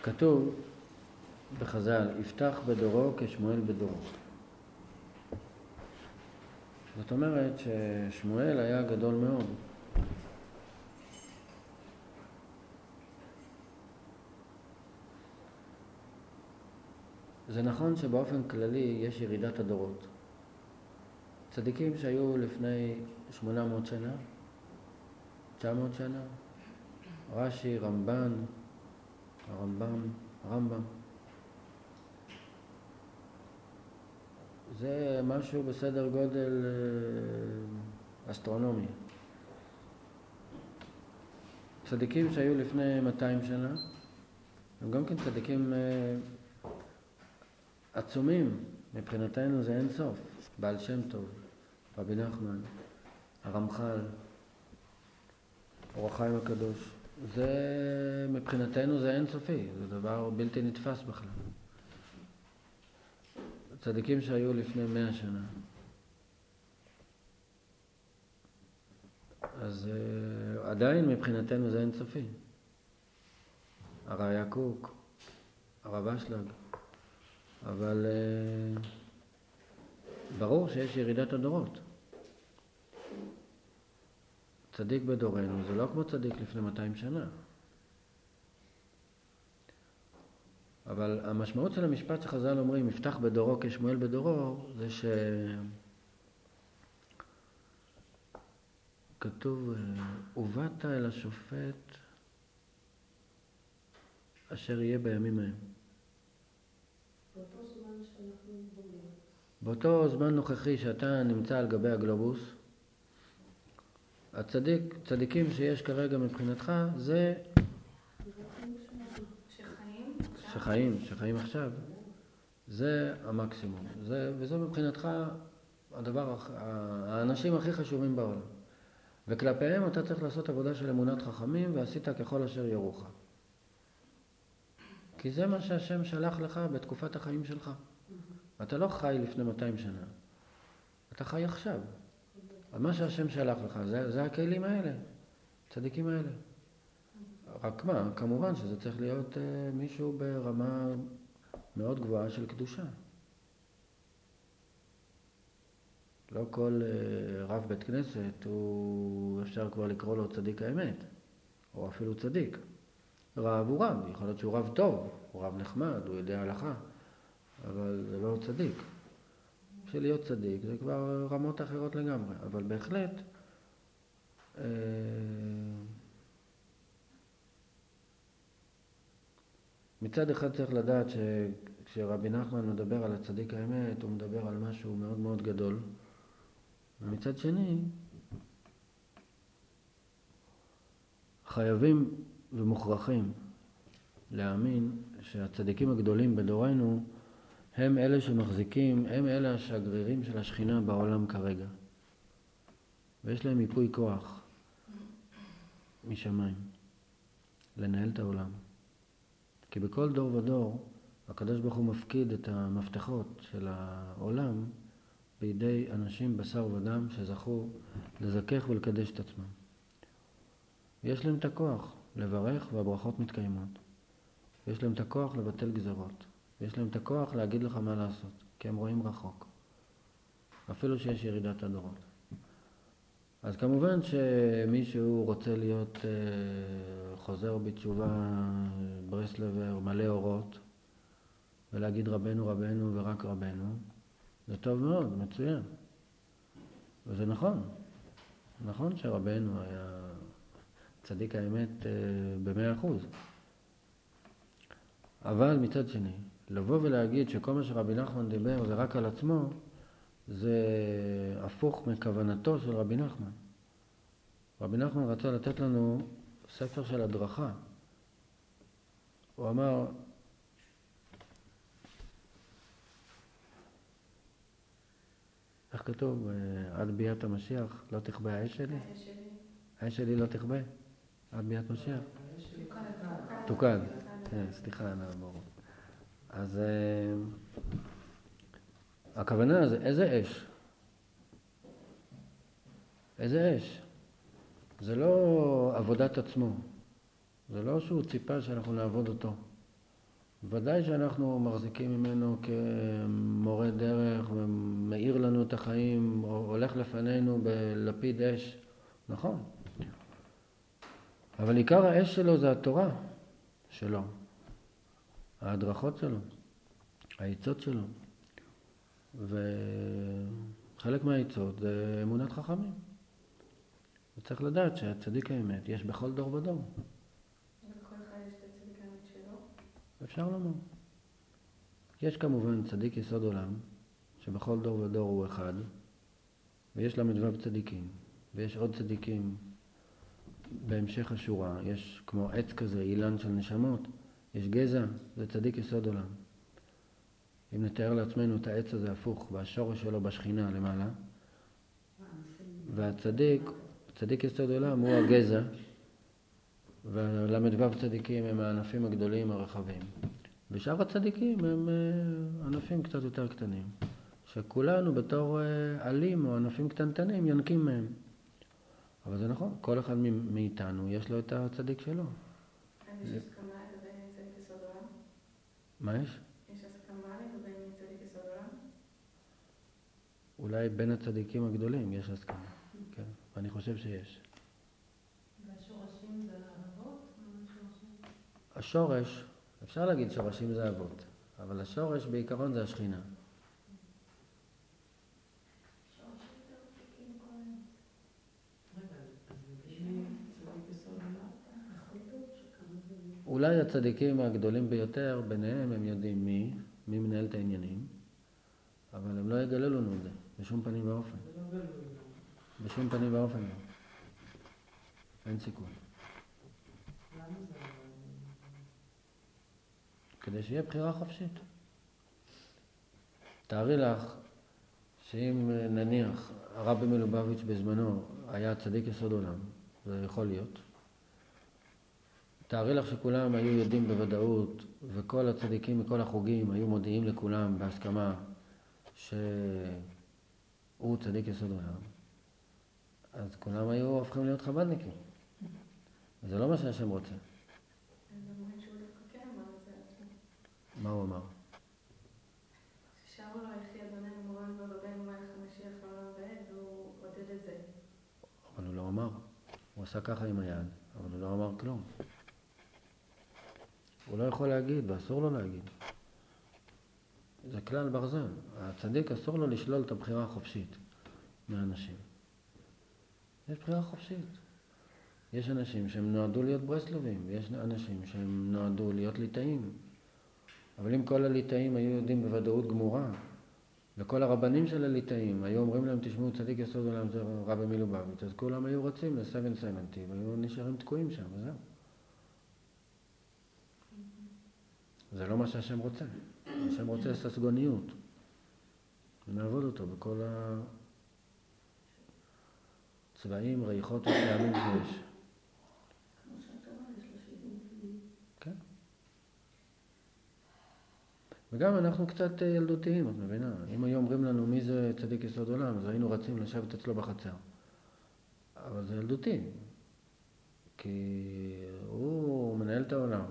כתוב בחז"ל, יפתח בדורו כשמואל בדורו. זאת אומרת ששמואל היה גדול מאוד. זה נכון שבאופן כללי יש ירידת הדורות. צדיקים שהיו לפני 800 שנה, 900 שנה, רש"י, הרמב"ם. זה משהו בסדר גודל אסטרונומי. צדיקים שהיו לפני 200 שנה, הם גם כן צדיקים עצומים. מבחינתנו זה אין סוף. בעל שם טוב, רבי נחמן, הרמח"ל, אור החיים הקדוש. זה מבחינתנו זה אין סופי, זה דבר בלתי נתפס בכלל. צדיקים שהיו לפני 100 שנה. אז עדיין מבחינתנו זה אין סופי. הראיה קוק, הרב אשלג. אבל ברור שיש ירידת הדורות. צדיק בדורנו זה לא כמו צדיק לפני 200 שנה. אבל המשמעות של המשפט שחז"ל אומרים, יפתח בדורו כשמואל בדורו, זה כתוב, ובאת אל השופט אשר יהיה בימים ההם. באותו זמן שאנחנו בונים. באותו זמן נוכחי שאתה נמצא על גבי הגלובוס, הצדיקים שיש כרגע מבחינתך זה שחיים עכשיו. זה המקסימום. וזה מבחינתך האנשים הכי חשובים בעולם. וכלפיהם אתה צריך לעשות עבודה של אמונת חכמים, ועשית ככל אשר יורוך. כי זה מה שהשם שלח לך בתקופת החיים שלך. אתה לא חי לפני 200 שנה. אתה חי עכשיו. מה שהשם שלח לך, זה הכלים האלה, צדיקים האלה. רק מה, כמובן שזה צריך להיות מישהו ברמה מאוד גבוהה של קדושה. לא כל רב בית כנסת הוא אפשר כבר לקרוא לו צדיק האמת, או אפילו צדיק. רב הוא רב, יכול להיות שהוא רב טוב, הוא רב נחמד, הוא יודע הלכה, אבל זה לא צדיק. בשביל להיות צדיק זה כבר רמות אחרות לגמרי, אבל בהחלט מצד אחד צריך לדעת שכשרבי נחמן מדבר על הצדיק האמת, הוא מדבר על משהו מאוד מאוד גדול, ומצד שני חייבים ומוכרחים להאמין שהצדיקים הגדולים בדורנו הם אלה שמחזיקים, הם אלה השגרירים של השכינה בעולם כרגע. ויש להם ייפוי כוח משמיים לנהל את העולם. כי בכל דור ודור הקדוש ברוך הוא מפקיד את המפתחות של העולם בידי אנשים בשר ודם שזכו לזכך ולקדש את עצמם. יש להם את הכוח לברך והברכות מתקיימות. יש להם את הכוח לבטל גזרות. יש להם את הכוח להגיד לך מה לעשות, כי הם רואים רחוק. אפילו שיש ירידת הדורות. אז כמובן שמישהו רוצה להיות חוזר בתשובה ברסלבר מלא אורות, ולהגיד רבנו רבנו ורק רבנו, זה טוב מאוד, מצוין. וזה נכון. נכון שרבנו היה צדיק האמת ב100%. אבל מצד שני, לבוא ולהגיד שכל מה שרבי נחמן דיבר זה רק על עצמו, זה הפוך מכוונתו של רבי נחמן. רבי נחמן רצה לתת לנו ספר של הדרכה. הוא אמר, איך כתוב? עד ביאת המשיח לא תכבה האש שלי? האש שלי לא תכבה? עד ביאת משיח? תוקן. סליחה, ברור. אז הכוונה זה איזה אש? איזה אש? זה לא עבודת עצמו. זה לא שהוא ציפה שאנחנו נעבוד אותו. ודאי שאנחנו מחזיקים ממנו כמורה דרך ומאיר לנו את החיים, או הולך לפנינו בלפיד אש, נכון. אבל עיקר האש שלו זה התורה שלו, ההדרכות שלו, העצות שלו. וחלק מהעצות זה אמונת חכמים. וצריך לדעת שהצדיק האמת יש בכל דור ודור. בכל אחד יש את הצדיק האמת שלו? אפשר לומר. יש כמובן צדיק יסוד עולם, שבכל דור ודור הוא אחד, ויש למדבב צדיקים, ויש עוד צדיקים בהמשך השורה. יש כמו עץ כזה, אילן של נשמות, יש גזע, זה צדיק יסוד עולם. אם נתאר לעצמנו את העץ הזה הפוך, והשורש שלו בשכינה למעלה, והצדיק, צדיק יסוד עולם הוא הגזע, ולמדבב צדיקים הם הענפים הגדולים הרחבים. ושאר הצדיקים הם ענפים קצת יותר קטנים, שכולנו בתור עלים או ענפים קטנטנים ינקים מהם. אבל זה נכון, כל אחד מאיתנו יש לו את הצדיק שלו. יש הסכמה לגבי צדיק יסוד עולם? מה יש? יש הסכמה לגבי צדיק יסוד עולם? אולי בין הצדיקים הגדולים יש הסכמה, כן, ואני חושב שיש. והשורשים זה אבות? השורש, אפשר להגיד שורשים זה אבות, אבל השורש בעיקרון זה השכינה. אולי הצדיקים הגדולים ביותר, ביניהם הם יודעים מי מנהל את העניינים, אבל הם לא יגלו לנו את זה, בשום פנים ואופן. בשום פנים ואופן לא. אין סיכוי. למה זה? כדי שיהיה בחירה חופשית. תארי לך שאם נניח הרבי מלובביץ' בזמנו היה צדיק יסוד עולם, זה יכול להיות, תארי לך שכולם היו יודעים בוודאות, וכל הצדיקים מכל החוגים היו מודיעים לכולם בהסכמה שהוא צדיק יסוד עולם, אז כולם היו הופכים להיות חב"דניקים. זה לא מה שהשם רוצה. אז אומרים שהוא דווקא כן אמר את זה לעצמו. מה הוא אמר? ששרו לו יחי אדוננו מורנו ורבנו מלך המשיח לעולם ועד, והוא עודד את זה. אבל הוא לא אמר. הוא עשה ככה עם היד, אבל הוא לא אמר כלום. הוא לא יכול להגיד, ואסור לו להגיד. זה כלל ברזל. הצדיק אסור לו לשלול את הבחירה החופשית מהאנשים. יש בחירה חופשית. יש אנשים שהם נועדו להיות ברסלבים, ויש אנשים שהם נועדו להיות ליטאים. אבל אם כל הליטאים היו יודעים בוודאות גמורה, וכל הרבנים של הליטאים היו אומרים להם, תשמעו, צדיק יסוד עולם זה רבי מלובביץ', אז כולם היו רצים ל-770, והיו נשארים תקועים שם, וזהו. זה לא מה שהשם רוצה. השם רוצה ססגוניות. ונעבוד אותו בכל הצבעים, ריחות וטעמים שיש. כמו שהתורה יש לה שירים. כן. וגם אנחנו קצת ילדותיים, את מבינה? אם היו אומרים לנו מי זה צדיק יסוד עולם, אז היינו רצים לשבת אצלו בחצר. אבל זה ילדותי. כי הוא מנהל את העולם.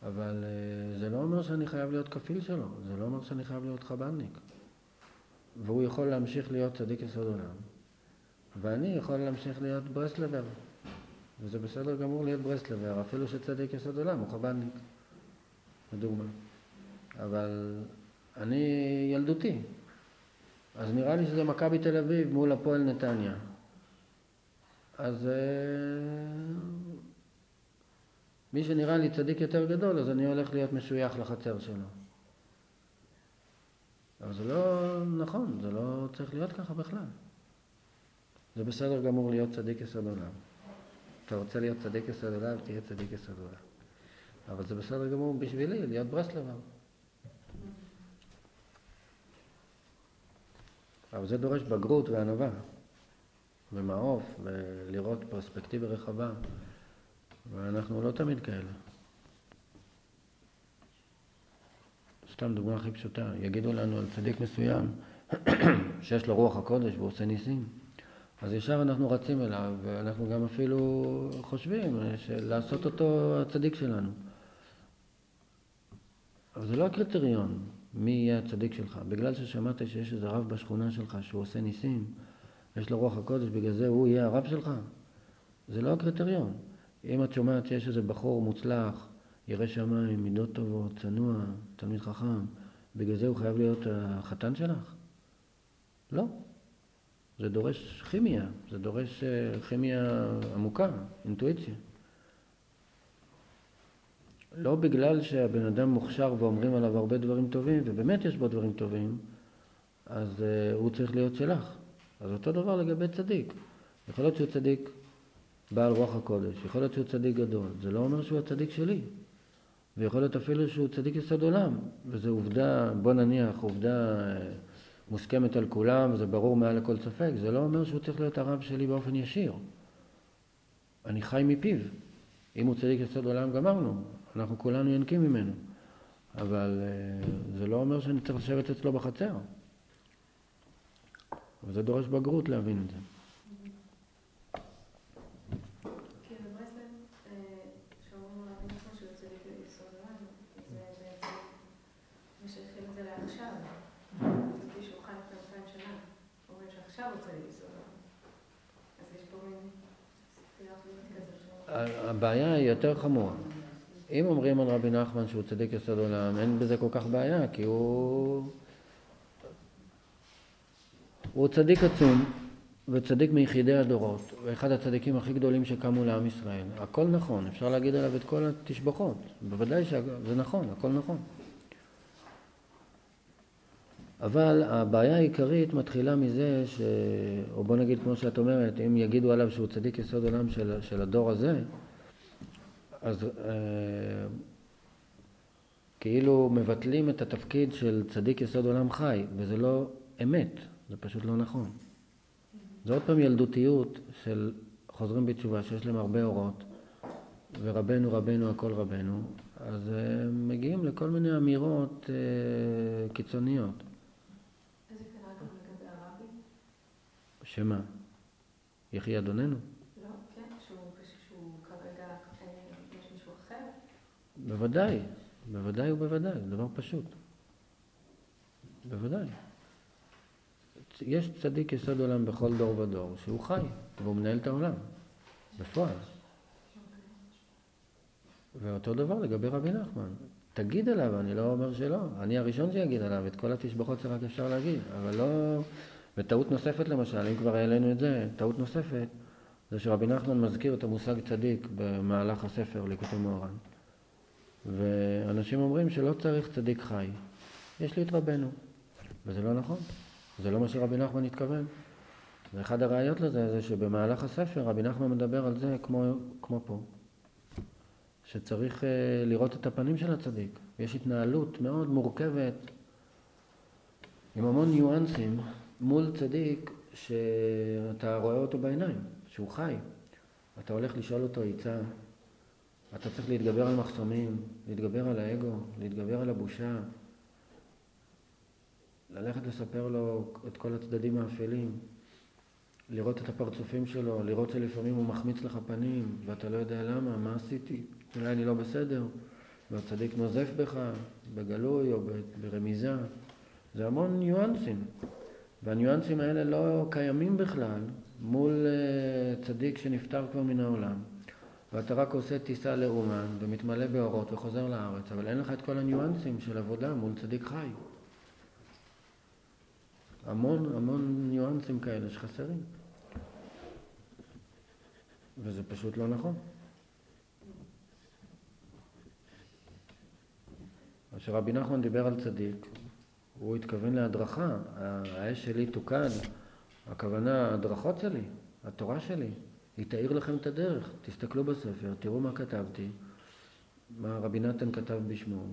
אבל זה לא אומר שאני חייב להיות כפיל שלו, זה לא אומר שאני חייב להיות חב"דניק. והוא יכול להמשיך להיות צדיק יסוד עולם, ואני יכול להמשיך להיות ברסלבר. וזה בסדר גמור להיות ברסלבר, אפילו שצדיק יסוד עולם הוא חב"דניק, לדוגמה. אבל אני ילדותי, אז נראה לי שזה מכבי תל אביב מול הפועל נתניה. אז מי שנראה לי צדיק יותר גדול, אז אני הולך להיות משוייך לחצר שלו. אבל זה לא נכון, זה לא צריך להיות ככה בכלל. זה בסדר גמור להיות צדיק יסוד עולם. אתה רוצה להיות צדיק יסוד עולם, תהיה צדיק יסוד עולם. אבל זה בסדר גמור בשבילי, להיות ברסלבר. אבל זה דורש בגרות וענווה, ומעוף, ולראות פרספקטיבה רחבה. ואנחנו לא תמיד כאלה. סתם דוגמה הכי פשוטה, יגידו לנו על צדיק מסוים שיש לו רוח הקודש והוא עושה ניסים. אז ישר אנחנו רצים אליו, ואנחנו גם אפילו חושבים לעשות אותו הצדיק שלנו. אבל זה לא הקריטריון, מי יהיה הצדיק שלך. בגלל ששמעת שיש איזה רב בשכונה שלך שהוא עושה ניסים, יש לו רוח הקודש, בגלל זה הוא יהיה הרב שלך. זה לא הקריטריון. אם את שומעת שיש איזה בחור מוצלח, ירא שמיים, מידות טובות, צנוע, תלמיד חכם, בגלל זה הוא חייב להיות החתן שלך? לא. זה דורש כימיה, זה דורש כימיה עמוקה, אינטואיציה. לא בגלל שהבן אדם מוכשר ואומרים עליו הרבה דברים טובים, ובאמת יש בו דברים טובים, אז הוא צריך להיות שלך. אז אותו דבר לגבי צדיק. יכול להיות שהוא צדיק בעל רוח הקודש, יכול להיות שהוא צדיק גדול. זה לא אומר שהוא הצדיק שלי. ויכול להיות אפילו שהוא צדיק יסוד עולם. וזו עובדה, בוא נניח, עובדה מוסכמת על כולם, וזה ברור מעל לכל ספק. זה לא אומר שהוא צריך להיות הרב שלי באופן ישיר. אני חי מפיו. אם הוא צדיק יסוד עולם, גמרנו. אנחנו כולנו ינקים ממנו. אבל זה לא אומר שאני צריך לשבת אצלו בחצר. וזה דורש בגרות להבין את זה. כי בברסלב, שאומרים להבין נכון שהוא צדיק יסוד עולם, זה בעצם משייכים את זה לעכשיו. כפי שהוא חי לפני 2,000 שנה. אומרים שעכשיו הוא צדיק יסוד עולם. אז יש פה מין סתירה פנימית כזאת. הבעיה היא יותר חמורה. אם אומרים על רבי נחמן שהוא צדיק יסוד עולם, אין בזה כל כך בעיה, כי הוא צדיק עצום, וצדיק מיחידי הדורות, ואחד הצדיקים הכי גדולים שקמו לעם ישראל. הכל נכון, אפשר להגיד עליו את כל התשבחות. בוודאי שזה נכון, הכל נכון. אבל הבעיה העיקרית מתחילה מזה או בוא נגיד כמו שאת אומרת, אם יגידו עליו שהוא צדיק יסוד עולם של הדור הזה, אז כאילו מבטלים את התפקיד של צדיק יסוד עולם חי, וזה לא אמת, זה פשוט לא נכון. זה עוד פעם ילדותיות של חוזרים בתשובה שיש להם הרבה אורות, ורבנו רבנו הכל רבנו, אז מגיעים לכל מיני אמירות קיצוניות. איזה קרה גם לגבי הרבי? שמה? יחי אדוננו? לא, כן, שהוא כרגע יש מישהו אחר. בוודאי, בוודאי ובוודאי, זה דבר פשוט. בוודאי. יש צדיק יסוד עולם בכל דור ודור, שהוא חי, והוא מנהל את העולם, בפועל. ואותו דבר לגבי רבי נחמן. תגיד עליו, אני לא אומר שלא. אני הראשון שיגיד עליו, את כל התשבחות שרק אפשר להגיד. אבל לא... וטעות נוספת למשל, אם כבר העלינו את זה, טעות נוספת, זה שרבי נחמן מזכיר את המושג צדיק במהלך הספר ליקוטי מוהר"ן. ואנשים אומרים שלא צריך צדיק חי. יש לי את רבנו. וזה לא נכון. זה לא מה שרבי נחמן התכוון. ואחד הראיות לזה זה שבמהלך הספר רבי נחמן מדבר על זה כמו פה. שצריך לראות את הפנים של הצדיק. יש התנהלות מאוד מורכבת, עם המון ניואנסים, מול צדיק שאתה רואה אותו בעיניים, שהוא חי. אתה הולך לשאול אותו עצה, אתה צריך להתגבר על מחסומים, להתגבר על האגו, להתגבר על הבושה, ללכת לספר לו את כל הצדדים האפלים, לראות את הפרצופים שלו, לראות שלפעמים הוא מחמיץ לך פנים, ואתה לא יודע למה, מה עשיתי, אולי אני לא בסדר, והצדיק נוזף בך, בגלוי או ברמיזה. זה המון ניואנסים, והניואנסים האלה לא קיימים בכלל מול צדיק שנפטר כבר מן העולם. ואתה רק עושה טיסה לאומן ומתמלא באורות וחוזר לארץ, אבל אין לך את כל הניואנסים של עבודה מול צדיק חי. המון ניואנסים כאלה שחסרים. וזה פשוט לא נכון. כשרבי נחמן דיבר על צדיק, הוא התכוון להדרכה. האש שלי תוקד, הכוונה, הדרכות שלי, התורה שלי, היא תאיר לכם את הדרך. תסתכלו בספר, תראו מה כתבתי, מה רבי נתן כתב בשמו,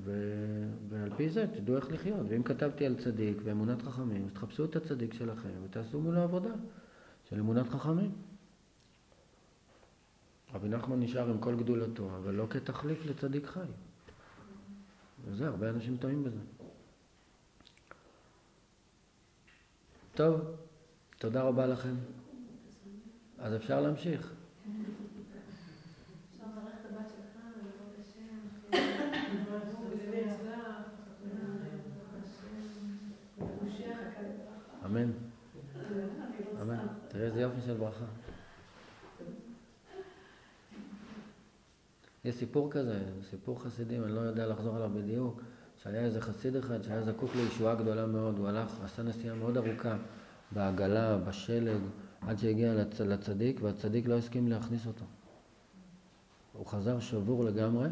ועל פי זה תדעו איך לחיות. ואם כתבתי על צדיק ואמונת חכמים, אז תחפשו את הצדיק שלכם ותעשו מולו עבודה של אמונת חכמים. רבי נחמן נשאר עם כל גדולתו, אבל לא כתחליף לצדיק חי. וזה, הרבה אנשים טועים בזה. טוב, תודה רבה לכם. אז אפשר להמשיך. אפשר לברך את הבת שלך, ולבוא השם, ולדבר אצלה, ומשיח הקל ברכה. אמן. אמן. תראה איזה יופי של ברכה. יש סיפור כזה, סיפור חסידים, אני לא יודע לחזור עליו בדיוק, שהיה איזה חסיד אחד שהיה זקוק לישועה גדולה מאוד, הוא הלך, עשה נסיעה מאוד ארוכה, בעגלה, בשלג, עד שהגיע לצדיק, והצדיק לא הסכים להכניס אותו. הוא חזר שבור לגמרי,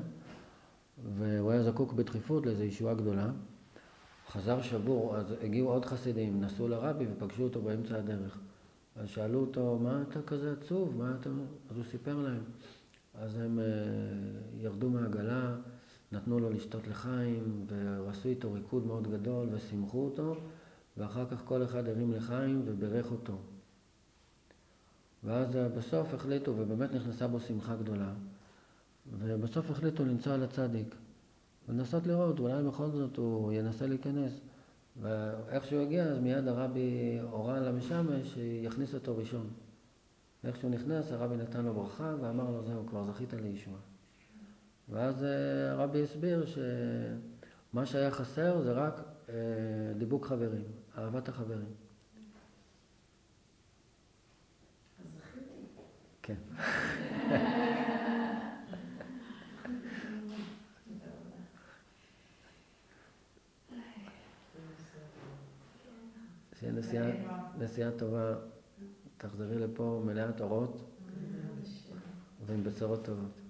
והוא היה זקוק בדחיפות לאיזו ישועה גדולה. חזר שבור, אז הגיעו עוד חסידים, נסעו לרבי ופגשו אותו באמצע הדרך. אז שאלו אותו, מה אתה כזה עצוב? מה אתה... אז הוא סיפר להם. אז הם ירדו מהעגלה, נתנו לו לשתות לחיים, ועשו איתו ריקוד מאוד גדול ושימחו אותו, ואחר כך כל אחד הרים לחיים וברך אותו. ואז בסוף החליטו, ובאמת נכנסה בו שמחה גדולה, ובסוף החליטו לנסוע לצדיק, ולנסות לראות, אולי בכל זאת הוא ינסה להיכנס. ואיך שהוא הגיע, אז מיד הרבי הורה למשמש שיכניס אותו ראשון. ואיך שהוא נכנס, הרבי נתן לו ברכה ואמר לו, זהו, כבר זכית לישועה. ואז הרבי הסביר שמה שהיה חסר זה רק דיבוק חברים, אהבת החברים. אז זכיתי. כן. שיהיה נסיעה טובה, תחזרי לפה מלאת אורות ועם בשורות טובות.